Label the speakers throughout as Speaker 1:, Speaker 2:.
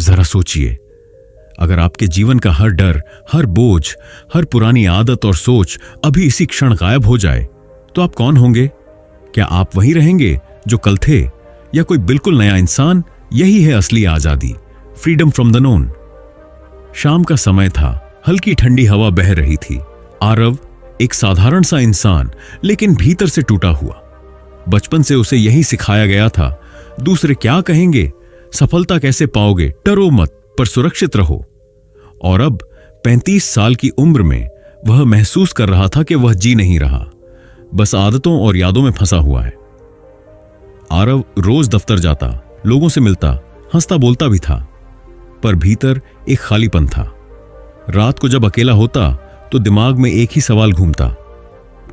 Speaker 1: जरा सोचिए, अगर आपके जीवन का हर डर, हर बोझ, हर पुरानी आदत और सोच अभी इसी क्षण गायब हो जाए, तो आप कौन होंगे? क्या आप वही रहेंगे जो कल थे, या कोई बिल्कुल नया इंसान? यही है असली आजादी, फ्रीडम फ्रॉम द नोन। शाम का समय था, हल्की ठंडी हवा बह रही थी। आरव एक साधारण सा इंसान, लेकिन भीतर से टूटा हुआ। बचपन से उसे यही सिखाया गया था, दूसरे क्या कहेंगे, सफलता कैसे पाओगे, डरो मत पर सुरक्षित रहो। और अब 35 साल की उम्र में वह महसूस कर रहा था कि वह जी नहीं रहा, बस आदतों और यादों में फंसा हुआ है। आरव रोज दफ्तर जाता, लोगों से मिलता, हंसता बोलता भी था, पर भीतर एक खालीपन था। रात को जब अकेला होता तो दिमाग में एक ही सवाल घूमता,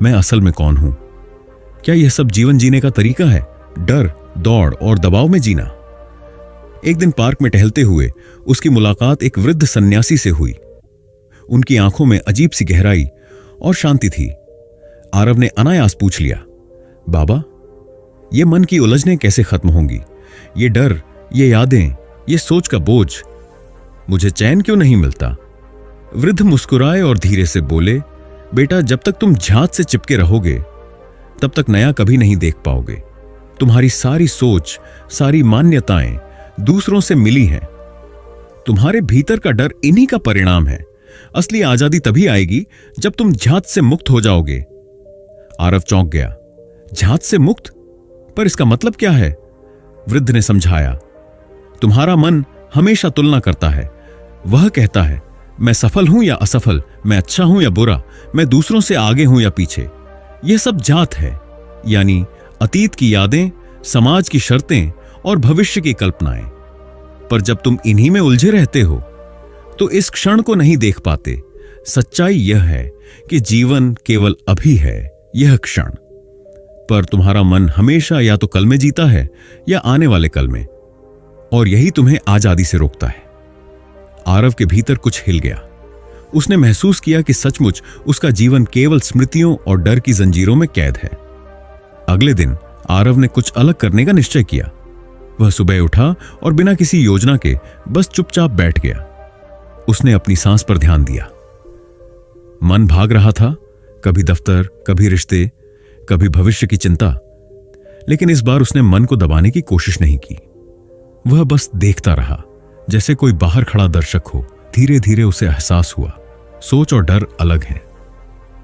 Speaker 1: मैं असल में कौन हूं? क्या यह सब जीवन जीने का तरीका है? डर, दौड़ और दबाव में जीना। एक दिन पार्क में टहलते हुए उसकी मुलाकात एक वृद्ध सन्यासी से हुई। उनकी आंखों में अजीब सी गहराई और शांति थी। आरव ने अनायास पूछ लिया, बाबा, ये मन की उलझनें कैसे खत्म होंगी? ये डर, ये यादें, ये सोच का बोझ, मुझे चैन क्यों नहीं मिलता? वृद्ध मुस्कुराए और धीरे से बोले, बेटा, जब तक तुम झांझ से चिपके रहोगे तब तक नया कभी नहीं देख पाओगे। तुम्हारी सारी सोच, सारी मान्यताएं दूसरों से मिली हैं। तुम्हारे भीतर का डर इन्हीं का परिणाम है। असली आजादी तभी आएगी जब तुम झांझ से मुक्त हो जाओगे। आरव चौंक गया, झांझ से मुक्त? पर इसका मतलब क्या है? वृद्ध ने समझाया, तुम्हारा मन हमेशा तुलना करता है। वह कहता है, मैं सफल हूं या असफल, मैं अच्छा हूं या बुरा, मैं दूसरों से आगे हूं या पीछे। यह सब जात है, यानी अतीत की यादें, समाज की शर्तें और भविष्य की कल्पनाएं। पर जब तुम इन्हीं में उलझे रहते हो तो इस क्षण को नहीं देख पाते। सच्चाई यह है कि जीवन केवल अभी है, यह क्षण। पर तुम्हारा मन हमेशा या तो कल में जीता है या आने वाले कल में, और यही तुम्हें आजादी से रोकता है। आरव के भीतर कुछ हिल गया। उसने महसूस किया कि सचमुच उसका जीवन केवल स्मृतियों और डर की जंजीरों में कैद है। अगले दिन आरव ने कुछ अलग करने का निश्चय किया। वह सुबह उठा और बिना किसी योजना के बस चुपचाप बैठ गया। उसने अपनी सांस पर ध्यान दिया। मन भाग रहा था, कभी दफ्तर, कभी रिश्ते, कभी भविष्य की चिंता, लेकिन इस बार उसने मन को दबाने की कोशिश नहीं की। वह बस देखता रहा, जैसे कोई बाहर खड़ा दर्शक हो। धीरे धीरे उसे एहसास हुआ, सोच और डर अलग हैं।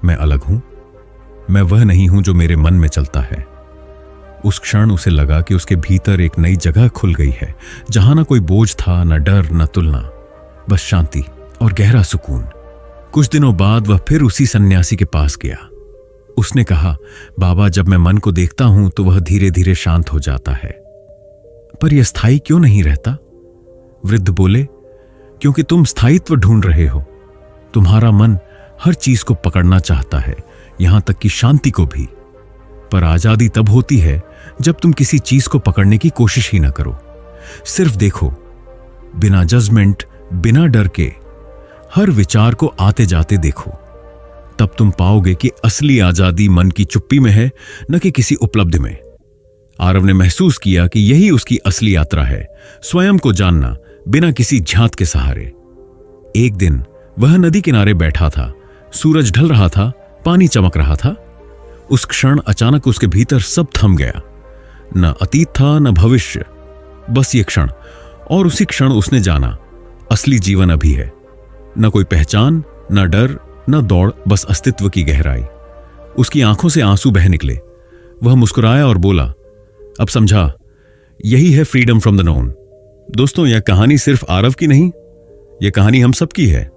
Speaker 1: मैं अलग हूं, मैं वह नहीं हूं जो मेरे मन में चलता है। उस क्षण उसे लगा कि उसके भीतर एक नई जगह खुल गई है, जहां ना कोई बोझ था, न डर, न तुलना, बस शांति और गहरा सुकून। कुछ दिनों बाद वह फिर उसी सन्यासी के पास गया। उसने कहा, बाबा, जब मैं मन को देखता हूं तो वह धीरे धीरे शांत हो जाता है। पर यह स्थायी क्यों नहीं रहता? वृद्ध बोले, क्योंकि तुम स्थायित्व ढूंढ रहे हो। तुम्हारा मन हर चीज को पकड़ना चाहता है, यहां तक कि शांति को भी। पर आजादी तब होती है जब तुम किसी चीज को पकड़ने की कोशिश ही ना करो। सिर्फ देखो, बिना जजमेंट, बिना डर के हर विचार को आते जाते देखो। तब तुम पाओगे कि असली आजादी मन की चुप्पी में है, न कि किसी उपलब्धि में। आरव ने महसूस किया कि यही उसकी असली यात्रा है, स्वयं को जानना बिना किसी झांत के सहारे। एक दिन वह नदी किनारे बैठा था। सूरज ढल रहा था, पानी चमक रहा था। उस क्षण अचानक उसके भीतर सब थम गया। न अतीत था, न भविष्य, बस ये क्षण। और उसी क्षण उसने जाना, असली जीवन अभी है। न कोई पहचान, न डर, न दौड़, बस अस्तित्व की गहराई। उसकी आंखों से आंसू बह निकले। वह मुस्कुराया और बोला, अब समझा, यही है फ्रीडम फ्रॉम द नोन। दोस्तों, यह कहानी सिर्फ आरव की नहीं, यह कहानी हम सब की है।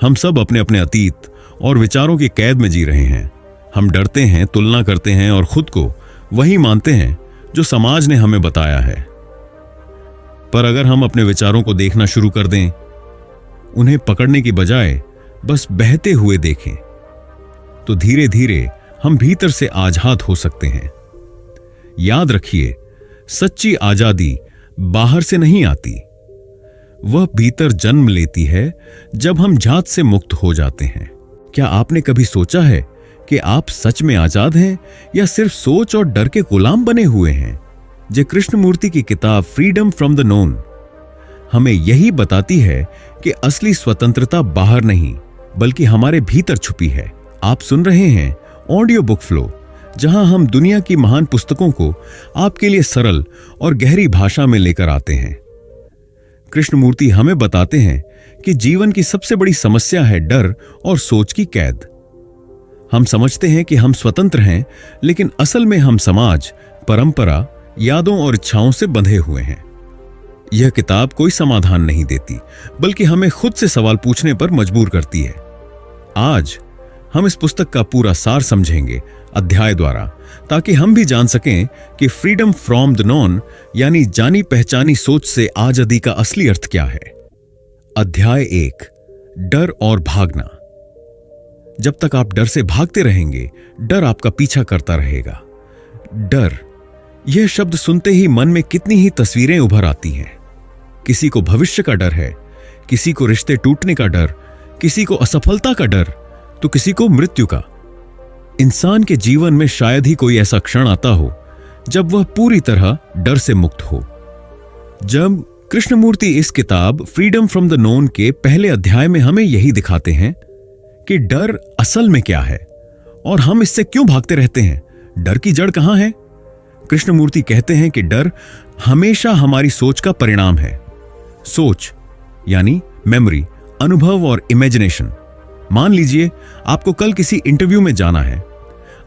Speaker 1: हम सब अपने अपने अतीत और विचारों की कैद में जी रहे हैं। हम डरते हैं, तुलना करते हैं और खुद को वही मानते हैं जो समाज ने हमें बताया है। पर अगर हम अपने विचारों को देखना शुरू कर दें, उन्हें पकड़ने की बजाय बस बहते हुए देखें, तो धीरे धीरे हम भीतर से आजाद हो सकते हैं। याद रखिए, सच्ची आजादी बाहर से नहीं आती, वह भीतर जन्म लेती है जब हम झांझ से मुक्त हो जाते हैं। क्या आपने कभी सोचा है कि आप सच में आजाद हैं या सिर्फ सोच और डर के गुलाम बने हुए हैं? जय कृष्णमूर्ति की किताब फ्रीडम फ्रॉम द नोन हमें यही बताती है कि असली स्वतंत्रता बाहर नहीं बल्कि हमारे भीतर छुपी है। आप सुन रहे हैं ऑडियो बुक फ्लो, जहां हम दुनिया की महान पुस्तकों को आपके लिए सरल और गहरी भाषा में लेकर आते हैं। कृष्णमूर्ति हमें बताते हैं कि जीवन की सबसे बड़ी समस्या है डर और सोच की कैद। हम समझते हैं कि हम स्वतंत्र हैं, लेकिन असल में हम समाज, परंपरा, यादों और इच्छाओं से बंधे हुए हैं। यह किताब कोई समाधान नहीं देती, बल्कि हमें खुद से सवाल पूछने पर मजबूर करती है। आज हम इस पुस्तक का पूरा सार समझेंगे अध्याय द्वारा, ताकि हम भी जान सकें कि फ्रीडम फ्रॉम द नॉन यानी जानी पहचानी सोच से आजादी का असली अर्थ क्या है। अध्याय 1, डर और भागना। जब तक आप डर से भागते रहेंगे, डर आपका पीछा करता रहेगा। डर, यह शब्द सुनते ही मन में कितनी ही तस्वीरें उभर आती हैं। किसी को भविष्य का डर है, किसी को रिश्ते टूटने का डर, किसी को असफलता का डर, तो किसी को मृत्यु का। इंसान के जीवन में शायद ही कोई ऐसा क्षण आता हो जब वह पूरी तरह डर से मुक्त हो। जब कृष्णमूर्ति इस किताब फ्रीडम फ्रॉम द नोन के पहले अध्याय में हमें यही दिखाते हैं कि डर असल में क्या है और हम इससे क्यों भागते रहते हैं। डर की जड़ कहां है? कृष्णमूर्ति कहते हैं कि डर हमेशा हमारी सोच का परिणाम है। सोच यानी मेमोरी, अनुभव और इमेजिनेशन। मान लीजिए आपको कल किसी इंटरव्यू में जाना है।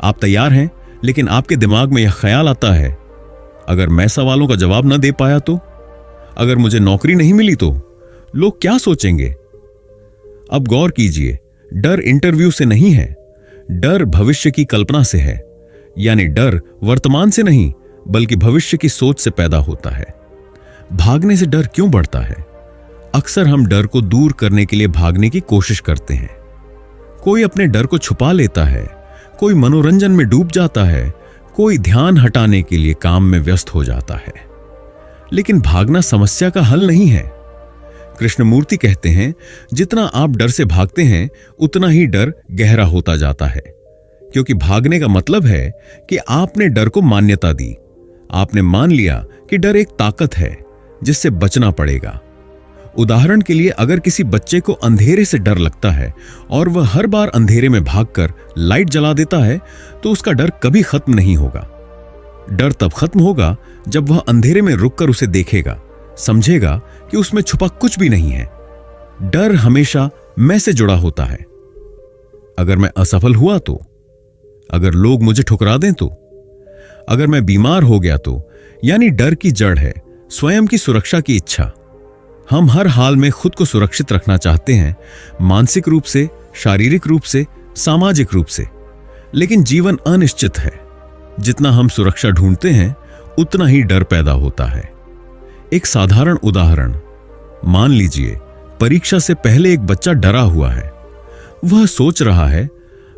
Speaker 1: आप तैयार हैं, लेकिन आपके दिमाग में यह ख्याल आता है, अगर मैं सवालों का जवाब न दे पाया तो, अगर मुझे नौकरी नहीं मिली तो लोग क्या सोचेंगे। अब गौर कीजिए, डर इंटरव्यू से नहीं है, डर भविष्य की कल्पना से है। यानी डर वर्तमान से नहीं बल्कि भविष्य की सोच से पैदा होता है। भागने से डर क्यों बढ़ता है? अक्सर हम डर को दूर करने के लिए भागने की कोशिश करते हैं। कोई अपने डर को छुपा लेता है, कोई मनोरंजन में डूब जाता है, कोई ध्यान हटाने के लिए काम में व्यस्त हो जाता है। लेकिन भागना समस्या का हल नहीं है। कृष्णमूर्ति कहते हैं, जितना आप डर से भागते हैं उतना ही डर गहरा होता जाता है, क्योंकि भागने का मतलब है कि आपने डर को मान्यता दी। आपने मान लिया कि डर एक ताकत है जिससे बचना पड़ेगा। उदाहरण के लिए, अगर किसी बच्चे को अंधेरे से डर लगता है और वह हर बार अंधेरे में भागकर लाइट जला देता है, तो उसका डर कभी खत्म नहीं होगा। डर तब खत्म होगा जब वह अंधेरे में रुककर उसे देखेगा, समझेगा कि उसमें छुपा कुछ भी नहीं है। डर हमेशा मैं से जुड़ा होता है। अगर मैं असफल हुआ तो, अगर लोग मुझे ठुकरा दें तो, अगर मैं बीमार हो गया तो, यानी डर की जड़ है स्वयं की सुरक्षा की इच्छा। हम हर हाल में खुद को सुरक्षित रखना चाहते हैं, मानसिक रूप से, शारीरिक रूप से, सामाजिक रूप से। लेकिन जीवन अनिश्चित है। जितना हम सुरक्षा ढूंढते हैं उतना ही डर पैदा होता है। एक साधारण उदाहरण, मान लीजिए परीक्षा से पहले एक बच्चा डरा हुआ है। वह सोच रहा है,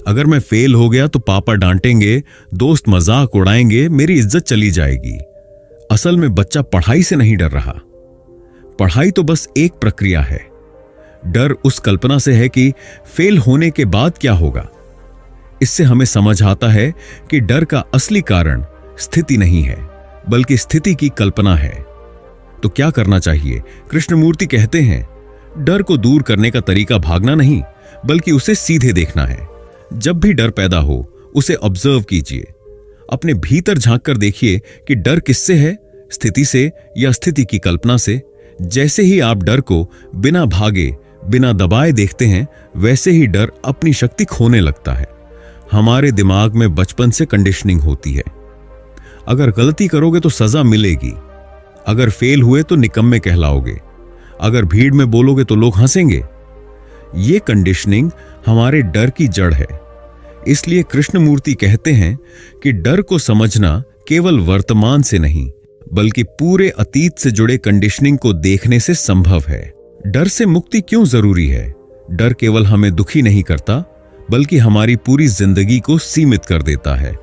Speaker 1: अगर मैं फेल हो गया तो पापा डांटेंगे, दोस्त मजाक उड़ाएंगे, मेरी इज्जत चली जाएगी। असल में बच्चा पढ़ाई से नहीं डर रहा। पढ़ाई तो बस एक प्रक्रिया है। डर उस कल्पना से है कि फेल होने के बाद क्या होगा। इससे हमें समझ आता है कि डर का असली कारण स्थिति नहीं है, बल्कि स्थिति की कल्पना है। तो क्या करना चाहिए? कृष्णमूर्ति कहते हैं, डर को दूर करने का तरीका भागना नहीं, बल्कि उसे सीधे देखना है। जब भी डर पैदा हो, उसे ऑब्जर्व कीजिए। अपने भीतर झांककर देखिए कि डर किससे है, स्थिति से या स्थिति की कल्पना से। जैसे ही आप डर को बिना भागे, बिना दबाए देखते हैं, वैसे ही डर अपनी शक्ति खोने लगता है। हमारे दिमाग में बचपन से कंडीशनिंग होती है। अगर गलती करोगे तो सजा मिलेगी, अगर फेल हुए तो निकम्मे कहलाओगे, अगर भीड़ में बोलोगे तो लोग हंसेंगे। ये कंडीशनिंग हमारे डर की जड़ है। इसलिए कृष्णमूर्ति कहते हैं कि डर को समझना केवल वर्तमान से नहीं, बल्कि पूरे अतीत से जुड़े कंडीशनिंग को देखने से संभव है। डर से मुक्ति क्यों जरूरी है? डर केवल हमें दुखी नहीं करता, बल्कि हमारी पूरी जिंदगी को सीमित कर देता है।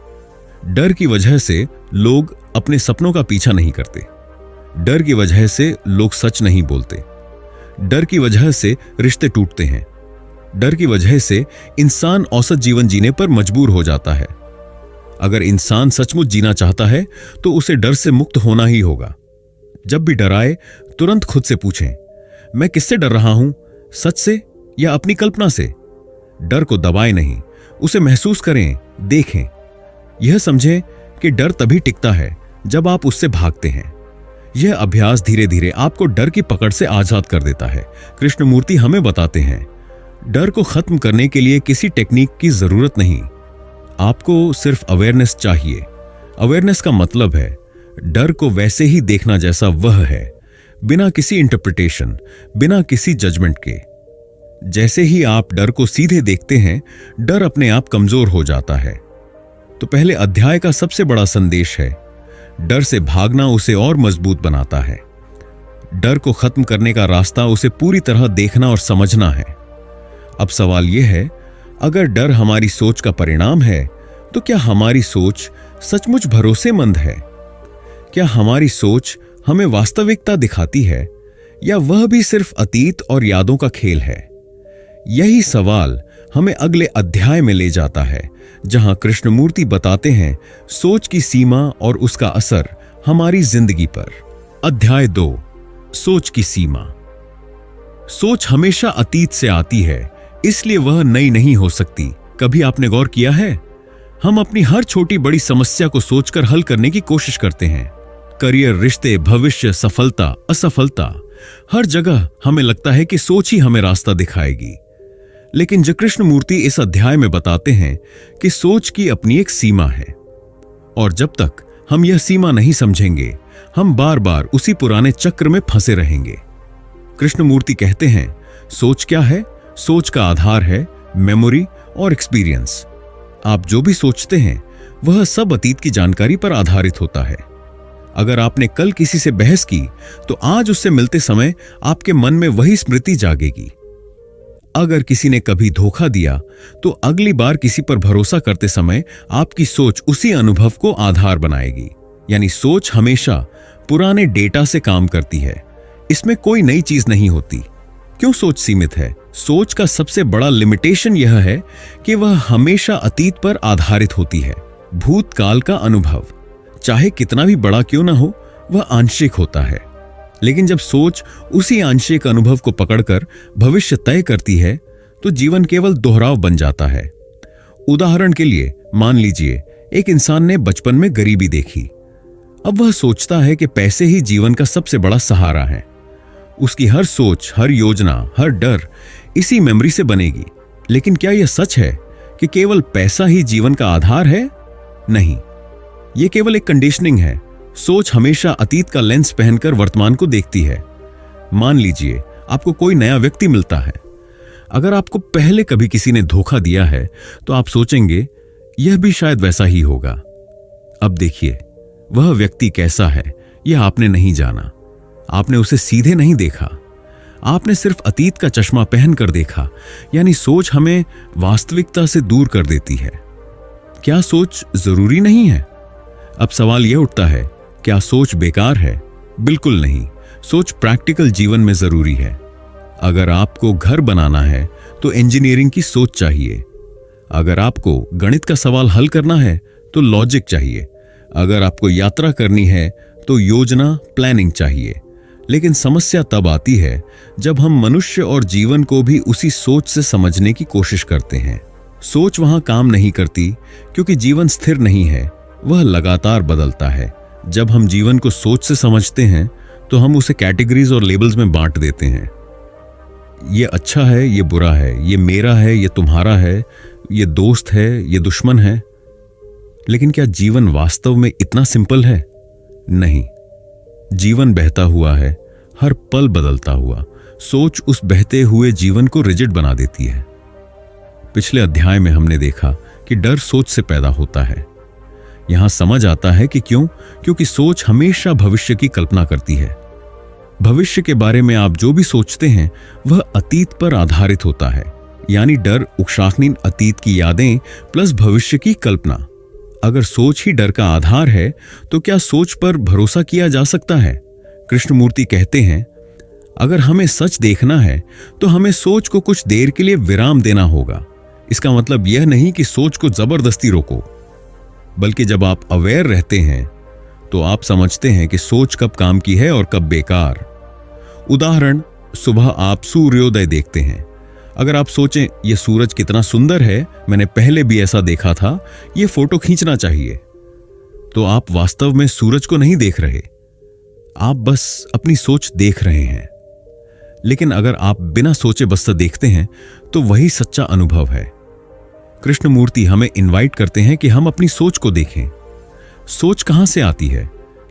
Speaker 1: डर की वजह से लोग अपने सपनों का पीछा नहीं करते। डर की वजह से लोग सच नहीं बोलते। डर की वजह से रिश्ते टूटते हैं। डर की वजह से इंसान औसत जीवन जीने पर मजबूर हो जाता है। अगर इंसान सचमुच जीना चाहता है तो उसे डर से मुक्त होना ही होगा। जब भी डर आए तुरंत खुद से पूछें, मैं किससे डर रहा हूं, सच से या अपनी कल्पना से? डर को दबाएं नहीं, उसे महसूस करें, देखें। यह समझें कि डर तभी टिकता है जब आप उससे भागते हैं। यह अभ्यास धीरे धीरे आपको डर की पकड़ से आजाद कर देता है। कृष्णमूर्ति हमें बताते हैं, डर को खत्म करने के लिए किसी टेक्निक की जरूरत नहीं, आपको सिर्फ अवेयरनेस चाहिए। अवेयरनेस का मतलब है डर को वैसे ही देखना जैसा वह है, बिना किसी इंटरप्रिटेशन, बिना किसी जजमेंट के। जैसे ही आप डर को सीधे देखते हैं, डर अपने आप कमजोर हो जाता है। तो पहले अध्याय का सबसे बड़ा संदेश है, डर से भागना उसे और मजबूत बनाता है। डर को खत्म करने का रास्ता उसे पूरी तरह देखना और समझना है। अब सवाल यह है, अगर डर हमारी सोच का परिणाम है, तो क्या हमारी सोच सचमुच भरोसेमंद है? क्या हमारी सोच हमें वास्तविकता दिखाती है, या वह भी सिर्फ अतीत और यादों का खेल है? यही सवाल हमें अगले अध्याय में ले जाता है, जहां कृष्णमूर्ति बताते हैं सोच की सीमा और उसका असर हमारी जिंदगी पर। अध्याय 2, सोच की सीमा। सोच हमेशा अतीत से आती है, इसलिए वह नई नहीं हो सकती। कभी आपने गौर किया है, हम अपनी हर छोटी बड़ी समस्या को सोचकर हल करने की कोशिश करते हैं। करियर, रिश्ते, भविष्य, सफलता, असफलता, हर जगह हमें लगता है कि सोच ही हमें रास्ता दिखाएगी। लेकिन जो कृष्णमूर्ति इस अध्याय में बताते हैं कि सोच की अपनी एक सीमा है, और जब तक हम यह सीमा नहीं समझेंगे, हम बार बार उसी पुराने चक्र में फंसे रहेंगे। कृष्णमूर्ति कहते हैं, सोच क्या है? सोच का आधार है मेमोरी और एक्सपीरियंस। आप जो भी सोचते हैं वह सब अतीत की जानकारी पर आधारित होता है। अगर आपने कल किसी से बहस की, तो आज उससे मिलते समय आपके मन में वही स्मृति जागेगी। अगर किसी ने कभी धोखा दिया, तो अगली बार किसी पर भरोसा करते समय आपकी सोच उसी अनुभव को आधार बनाएगी। यानी सोच हमेशा पुराने डेटा से काम करती है, इसमें कोई नई चीज नहीं होती। क्यों सोच सीमित है? सोच का सबसे बड़ा लिमिटेशन यह है कि वह हमेशा अतीत पर आधारित होती है। भूतकाल का अनुभव चाहे कितना भी बड़ा क्यों ना हो, वह आंशिक होता है। लेकिन जब सोच उसी आंशिक अनुभव को पकड़कर भविष्य तय करती है, तो जीवन केवल दोहराव बन जाता है। उदाहरण के लिए मान लीजिए एक इंसान ने बचपन में गरीबी देखी। अब वह सोचता है कि पैसे ही जीवन का सबसे बड़ा सहारा है। उसकी हर सोच, हर योजना, हर डर इसी मेमोरी से बनेगी। लेकिन क्या यह सच है कि केवल पैसा ही जीवन का आधार है? नहीं, यह केवल एक कंडीशनिंग है। सोच हमेशा अतीत का लेंस पहनकर वर्तमान को देखती है। मान लीजिए आपको कोई नया व्यक्ति मिलता है। अगर आपको पहले कभी किसी ने धोखा दिया है, तो आप सोचेंगे यह भी शायद वैसा ही होगा। अब देखिए, वह व्यक्ति कैसा है यह आपने नहीं जाना। आपने उसे सीधे नहीं देखा, आपने सिर्फ अतीत का चश्मा पहनकर देखा। यानी सोच हमें वास्तविकता से दूर कर देती है। क्या सोच जरूरी नहीं है? अब सवाल यह उठता है, क्या सोच बेकार है? बिल्कुल नहीं। सोच प्रैक्टिकल जीवन में जरूरी है। अगर आपको घर बनाना है, तो इंजीनियरिंग की सोच चाहिए। अगर आपको गणित का सवाल हल करना है, तो लॉजिक चाहिए। अगर आपको यात्रा करनी है, तो योजना, प्लानिंग चाहिए। लेकिन समस्या तब आती है जब हम मनुष्य और जीवन को भी उसी सोच से समझने की कोशिश करते हैं। सोच वहां काम नहीं करती, क्योंकि जीवन स्थिर नहीं है, वह लगातार बदलता है। जब हम जीवन को सोच से समझते हैं, तो हम उसे कैटेगरीज और लेबल्स में बांट देते हैं। ये अच्छा है, ये बुरा है, ये मेरा है, ये तुम्हारा है, ये दोस्त है, ये दुश्मन है। लेकिन क्या जीवन वास्तव में इतना सिंपल है? नहीं। जीवन बहता हुआ है, हर पल बदलता हुआ। सोच उस बहते हुए जीवन को रिजिड बना देती है। पिछले अध्याय में हमने देखा कि डर सोच से पैदा होता है। यहां समझ आता है कि क्यों? क्योंकि सोच हमेशा भविष्य की कल्पना करती है। भविष्य के बारे में आप जो भी सोचते हैं, वह अतीत पर आधारित होता है। यानी डर उक्षाखनीन अतीत की यादें प्लस भविष्य की कल्पना। अगर सोच ही डर का आधार है, तो क्या सोच पर भरोसा किया जा सकता है? कृष्णमूर्ति कहते हैं, अगर हमें सच देखना है, तो हमें सोच को कुछ देर के लिए विराम देना होगा। इसका मतलब यह नहीं कि सोच को जबरदस्ती रोको, बल्कि जब आप अवेयर रहते हैं, तो आप समझते हैं कि सोच कब काम की है और कब बेकार। उदाहरण, सुबह आप सूर्योदय देखते हैं। अगर आप सोचें यह सूरज कितना सुंदर है, मैंने पहले भी ऐसा देखा था, यह फोटो खींचना चाहिए, तो आप वास्तव में सूरज को नहीं देख रहे, आप बस अपनी सोच देख रहे हैं। लेकिन अगर आप बिना सोचे बस देखते हैं तो वही सच्चा अनुभव है। कृष्णमूर्ति हमें इनवाइट करते हैं कि हम अपनी सोच को देखें। सोच कहां से आती है?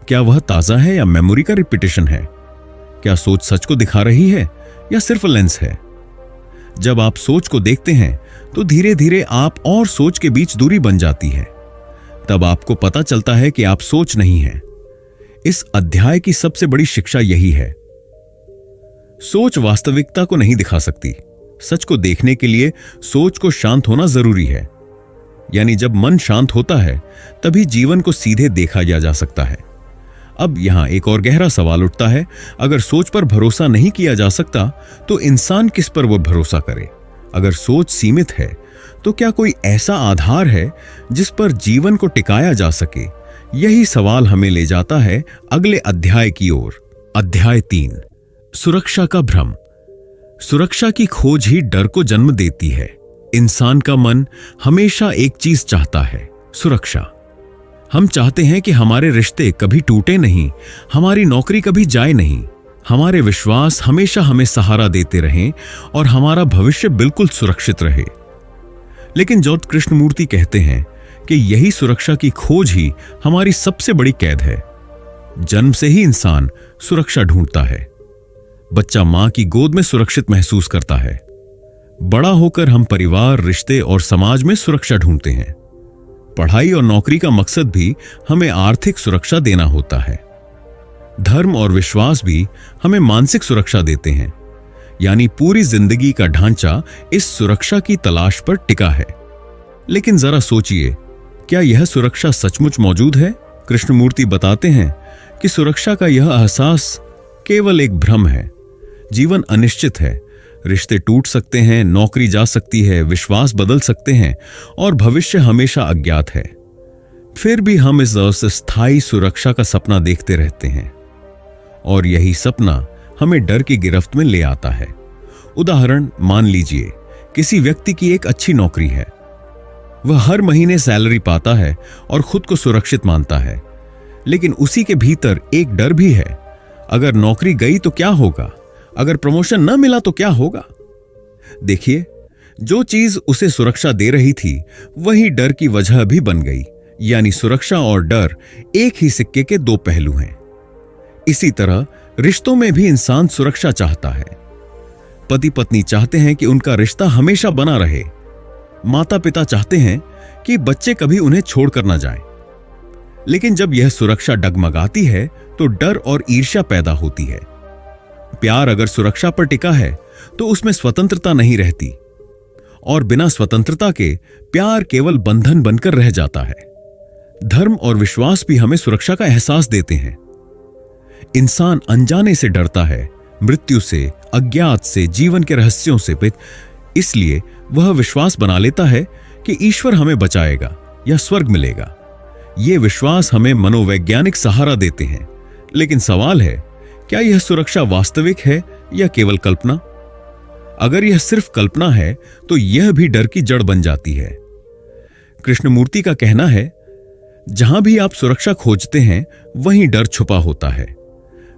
Speaker 1: क्या वह ताजा है या मेमोरी का रिपीटेशन है? क्या सोच सच को दिखा रही है या सिर्फ लेंस है? जब आप सोच को देखते हैं तो धीरे धीरे आप और सोच के बीच दूरी बन जाती है। तब आपको पता चलता है कि आप सोच नहीं हैं। इस अध्याय की सबसे बड़ी शिक्षा यही है। सोच वास्तविकता को नहीं दिखा सकती। सच को देखने के लिए सोच को शांत होना जरूरी है। यानी जब मन शांत होता है तभी जीवन को सीधे देखा जा सकता है। अब यहां एक और गहरा सवाल उठता है, अगर सोच पर भरोसा नहीं किया जा सकता तो इंसान किस पर वो भरोसा करे? अगर सोच सीमित है तो क्या कोई ऐसा आधार है जिस पर जीवन को टिकाया जा सके? यही सवाल हमें ले जाता है अगले अध्याय की ओर। अध्याय 3, सुरक्षा का भ्रम। सुरक्षा की खोज ही डर को जन्म देती है। इंसान का मन हमेशा एक चीज चाहता है, सुरक्षा। हम चाहते हैं कि हमारे रिश्ते कभी टूटे नहीं, हमारी नौकरी कभी जाए नहीं, हमारे विश्वास हमेशा हमें सहारा देते रहें और हमारा भविष्य बिल्कुल सुरक्षित रहे। लेकिन जॉर्ज कृष्णमूर्ति कहते हैं कि यही सुरक्षा की खोज ही हमारी सबसे बड़ी कैद है। जन्म से ही इंसान सुरक्षा ढूंढता है। बच्चा मां की गोद में सुरक्षित महसूस करता है। बड़ा होकर हम परिवार, रिश्ते और समाज में सुरक्षा ढूंढते हैं। पढ़ाई और नौकरी का मकसद भी हमें आर्थिक सुरक्षा देना होता है। धर्म और विश्वास भी हमें मानसिक सुरक्षा देते हैं। यानी पूरी जिंदगी का ढांचा इस सुरक्षा की तलाश पर टिका है। लेकिन जरा सोचिए, क्या यह सुरक्षा सचमुच मौजूद है? कृष्णमूर्ति बताते हैं कि सुरक्षा का यह एहसास केवल एक भ्रम है। जीवन अनिश्चित है, रिश्ते टूट सकते हैं, नौकरी जा सकती है, विश्वास बदल सकते हैं और भविष्य हमेशा अज्ञात है। फिर भी हम इस अस्थायी सुरक्षा का सपना देखते रहते हैं और यही सपना हमें डर की गिरफ्त में ले आता है। उदाहरण, मान लीजिए किसी व्यक्ति की एक अच्छी नौकरी है, वह हर महीने सैलरी पाता है और खुद को सुरक्षित मानता है। लेकिन उसी के भीतर एक डर भी है, अगर नौकरी गई तो क्या होगा? अगर प्रमोशन न मिला तो क्या होगा? देखिए, जो चीज उसे सुरक्षा दे रही थी वही डर की वजह भी बन गई। यानी सुरक्षा और डर एक ही सिक्के के दो पहलू हैं। इसी तरह रिश्तों में भी इंसान सुरक्षा चाहता है। पति पत्नी चाहते हैं कि उनका रिश्ता हमेशा बना रहे। माता पिता चाहते हैं कि बच्चे कभी उन्हें छोड़कर न जाएं। लेकिन जब यह सुरक्षा डगमगाती है तो डर और ईर्ष्या पैदा होती है। प्यार अगर सुरक्षा पर टिका है तो उसमें स्वतंत्रता नहीं रहती और बिना स्वतंत्रता के प्यार केवल बंधन बनकर रह जाता है। धर्म और विश्वास भी हमें सुरक्षा का एहसास देते हैं। इंसान अनजाने से डरता है, मृत्यु से, अज्ञात से, जीवन के रहस्यों से, इसलिए वह विश्वास बना लेता है कि ईश्वर हमें बचाएगा या स्वर्ग मिलेगा। ये विश्वास हमें मनोवैज्ञानिक सहारा देते हैं। लेकिन सवाल है, क्या यह सुरक्षा वास्तविक है या केवल कल्पना? अगर यह सिर्फ कल्पना है तो यह भी डर की जड़ बन जाती है। कृष्णमूर्ति का कहना है, जहां भी आप सुरक्षा खोजते हैं वहीं डर छुपा होता है।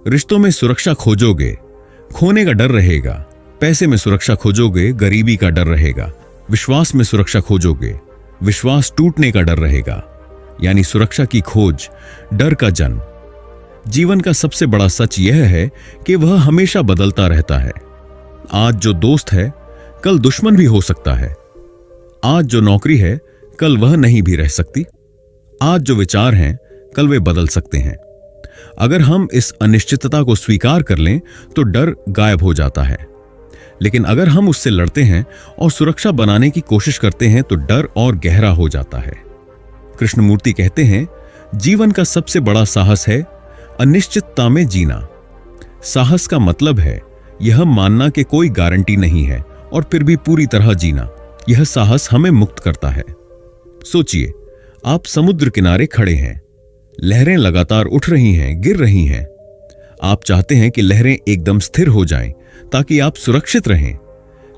Speaker 1: रिश्तों में सुरक्षा खोजोगे, खोने का डर रहेगा। पैसे में सुरक्षा खोजोगे, गरीबी का डर रहेगा। विश्वास में सुरक्षा खोजोगे, विश्वास टूटने का डर रहेगा। यानी सुरक्षा की खोज, डर का जन्म। जीवन का सबसे बड़ा सच यह है कि वह हमेशा बदलता रहता है। आज जो दोस्त है कल दुश्मन भी हो सकता है। आज जो नौकरी है कल वह नहीं भी रह सकती। आज जो विचार हैं कल वे बदल सकते हैं। अगर हम इस अनिश्चितता को स्वीकार कर लें तो डर गायब हो जाता है। लेकिन अगर हम उससे लड़ते हैं और सुरक्षा बनाने की कोशिश करते हैं तो डर और गहरा हो जाता है। कृष्णमूर्ति कहते हैं, जीवन का सबसे बड़ा साहस है अनिश्चितता में जीना। साहस का मतलब है यह मानना कि कोई गारंटी नहीं है और फिर भी पूरी तरह जीना। यह साहस हमें मुक्त करता है। सोचिए, आप समुद्र किनारे खड़े हैं, लहरें लगातार उठ रही हैं, गिर रही हैं। आप चाहते हैं कि लहरें एकदम स्थिर हो जाएं ताकि आप सुरक्षित रहें।